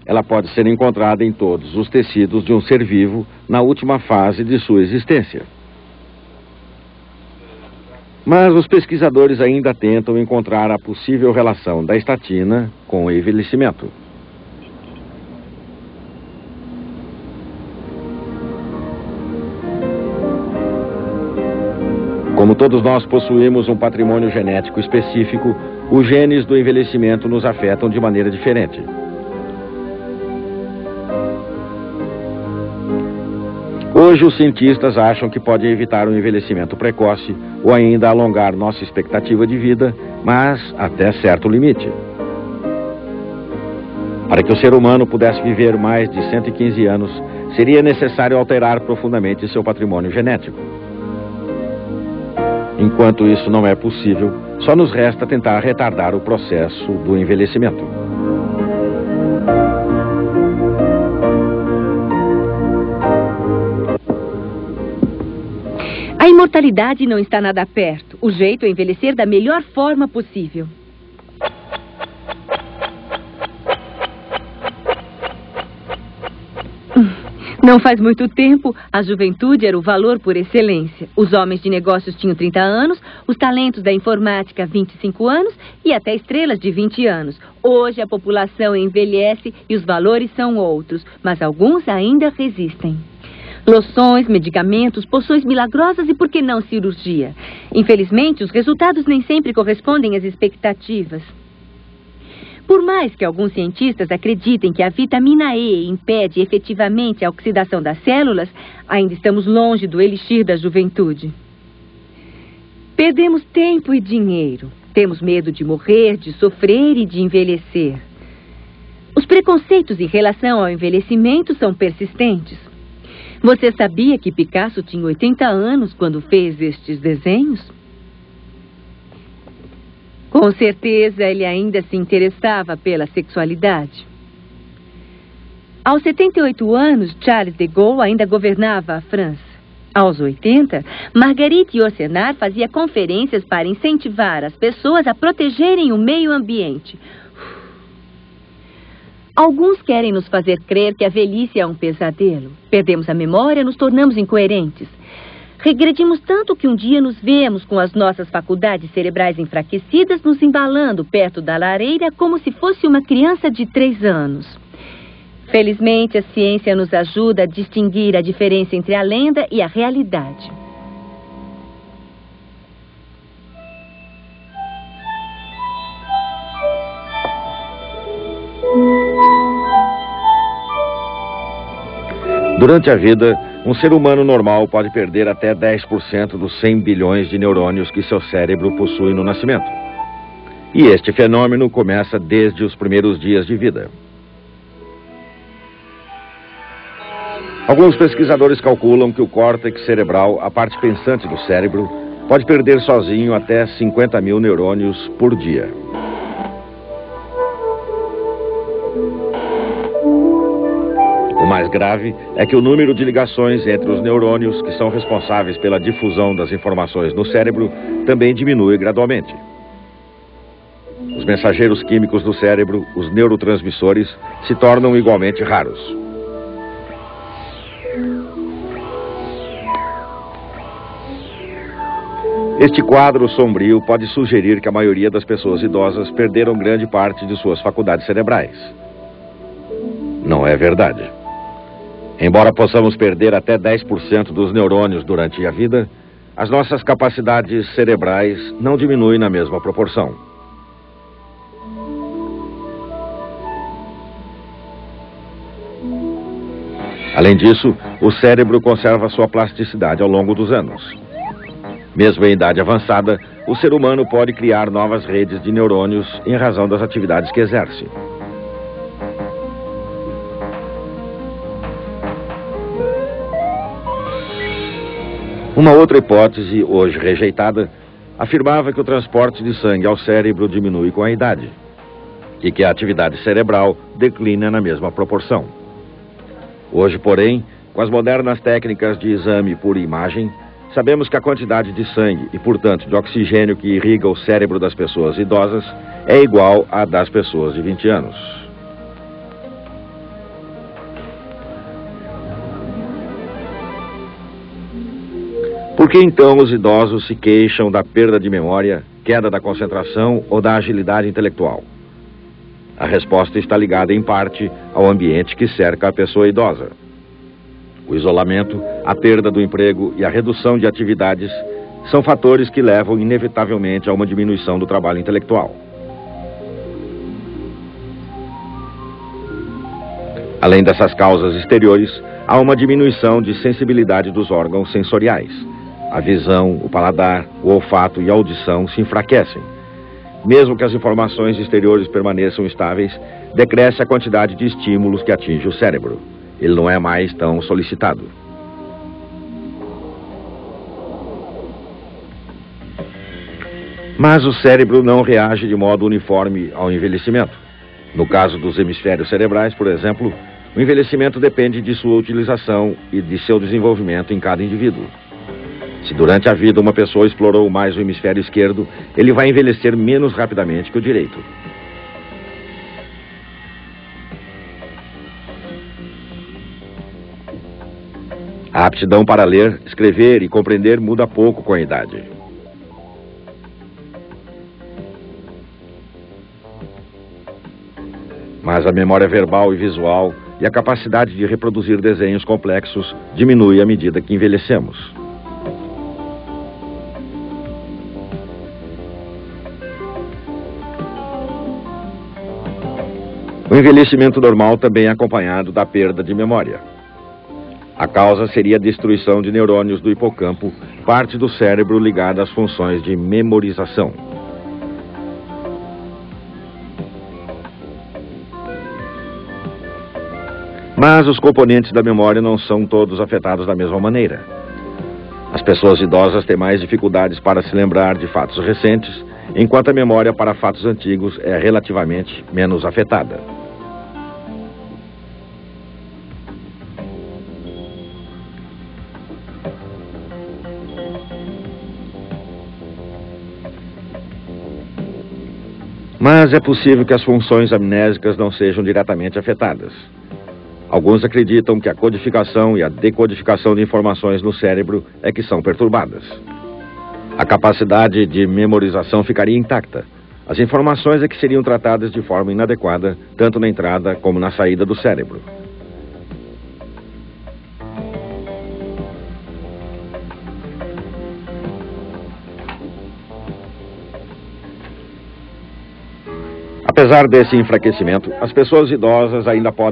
ela pode ser encontrada em todos os tecidos de um ser vivo na última fase de sua existência. Mas os pesquisadores ainda tentam encontrar a possível relação da estatina com o envelhecimento. Como todos nós possuímos um patrimônio genético específico, os genes do envelhecimento nos afetam de maneira diferente. Hoje, os cientistas acham que pode evitar o envelhecimento precoce ou ainda alongar nossa expectativa de vida, mas até certo limite. Para que o ser humano pudesse viver mais de 115 anos, seria necessário alterar profundamente seu patrimônio genético. Enquanto isso não é possível, só nos resta tentar retardar o processo do envelhecimento. A imortalidade não está nada perto. O jeito é envelhecer da melhor forma possível. Não faz muito tempo, a juventude era o valor por excelência. Os homens de negócios tinham 30 anos, os talentos da informática 25 anos e até estrelas de 20 anos. Hoje a população envelhece e os valores são outros, mas alguns ainda resistem. Loções, medicamentos, poções milagrosas e, por que não, cirurgia? Infelizmente, os resultados nem sempre correspondem às expectativas. Por mais que alguns cientistas acreditem que a vitamina E impede efetivamente a oxidação das células, ainda estamos longe do elixir da juventude. Perdemos tempo e dinheiro. Temos medo de morrer, de sofrer e de envelhecer. Os preconceitos em relação ao envelhecimento são persistentes. Você sabia que Picasso tinha 80 anos quando fez estes desenhos? Com certeza, ele ainda se interessava pela sexualidade. Aos 78 anos, Charles de Gaulle ainda governava a França. Aos 80, Marguerite Yourcenar fazia conferências para incentivar as pessoas a protegerem o meio ambiente. Alguns querem nos fazer crer que a velhice é um pesadelo. Perdemos a memória, nos tornamos incoerentes. Regredimos tanto que um dia nos vemos com as nossas faculdades cerebrais enfraquecidas, nos embalando perto da lareira como se fosse uma criança de 3 anos. Felizmente, a ciência nos ajuda a distinguir a diferença entre a lenda e a realidade. Durante a vida, um ser humano normal pode perder até 10% dos 100 bilhões de neurônios que seu cérebro possui no nascimento. E este fenômeno começa desde os primeiros dias de vida. Alguns pesquisadores calculam que o córtex cerebral, a parte pensante do cérebro, pode perder sozinho até 50 mil neurônios por dia. O mais grave é que o número de ligações entre os neurônios, que são responsáveis pela difusão das informações no cérebro, também diminui gradualmente. Os mensageiros químicos do cérebro, os neurotransmissores, se tornam igualmente raros. Este quadro sombrio pode sugerir que a maioria das pessoas idosas perderam grande parte de suas faculdades cerebrais. Não é verdade. Embora possamos perder até 10% dos neurônios durante a vida, as nossas capacidades cerebrais não diminuem na mesma proporção. Além disso, o cérebro conserva sua plasticidade ao longo dos anos. Mesmo em idade avançada, o ser humano pode criar novas redes de neurônios em razão das atividades que exerce. Uma outra hipótese, hoje rejeitada, afirmava que o transporte de sangue ao cérebro diminui com a idade e que a atividade cerebral declina na mesma proporção. Hoje, porém, com as modernas técnicas de exame por imagem, sabemos que a quantidade de sangue e, portanto, de oxigênio que irriga o cérebro das pessoas idosas é igual à das pessoas de 20 anos. Por que então os idosos se queixam da perda de memória, queda da concentração ou da agilidade intelectual? A resposta está ligada em parte ao ambiente que cerca a pessoa idosa. O isolamento, a perda do emprego e a redução de atividades são fatores que levam inevitavelmente a uma diminuição do trabalho intelectual. Além dessas causas exteriores, há uma diminuição de sensibilidade dos órgãos sensoriais. A visão, o paladar, o olfato e a audição se enfraquecem. Mesmo que as informações exteriores permaneçam estáveis, decresce a quantidade de estímulos que atinge o cérebro. Ele não é mais tão solicitado. Mas o cérebro não reage de modo uniforme ao envelhecimento. No caso dos hemisférios cerebrais, por exemplo, o envelhecimento depende de sua utilização e de seu desenvolvimento em cada indivíduo. Se durante a vida uma pessoa explorou mais o hemisfério esquerdo, ele vai envelhecer menos rapidamente que o direito. A aptidão para ler, escrever e compreender muda pouco com a idade. Mas a memória verbal e visual e a capacidade de reproduzir desenhos complexos diminui à medida que envelhecemos. O envelhecimento normal também é acompanhado da perda de memória. A causa seria a destruição de neurônios do hipocampo, parte do cérebro ligada às funções de memorização. Mas os componentes da memória não são todos afetados da mesma maneira. As pessoas idosas têm mais dificuldades para se lembrar de fatos recentes, enquanto a memória para fatos antigos é relativamente menos afetada. Mas é possível que as funções amnésicas não sejam diretamente afetadas. Alguns acreditam que a codificação e a decodificação de informações no cérebro é que são perturbadas. A capacidade de memorização ficaria intacta. As informações é que seriam tratadas de forma inadequada, tanto na entrada como na saída do cérebro. Apesar desse enfraquecimento, as pessoas idosas ainda podem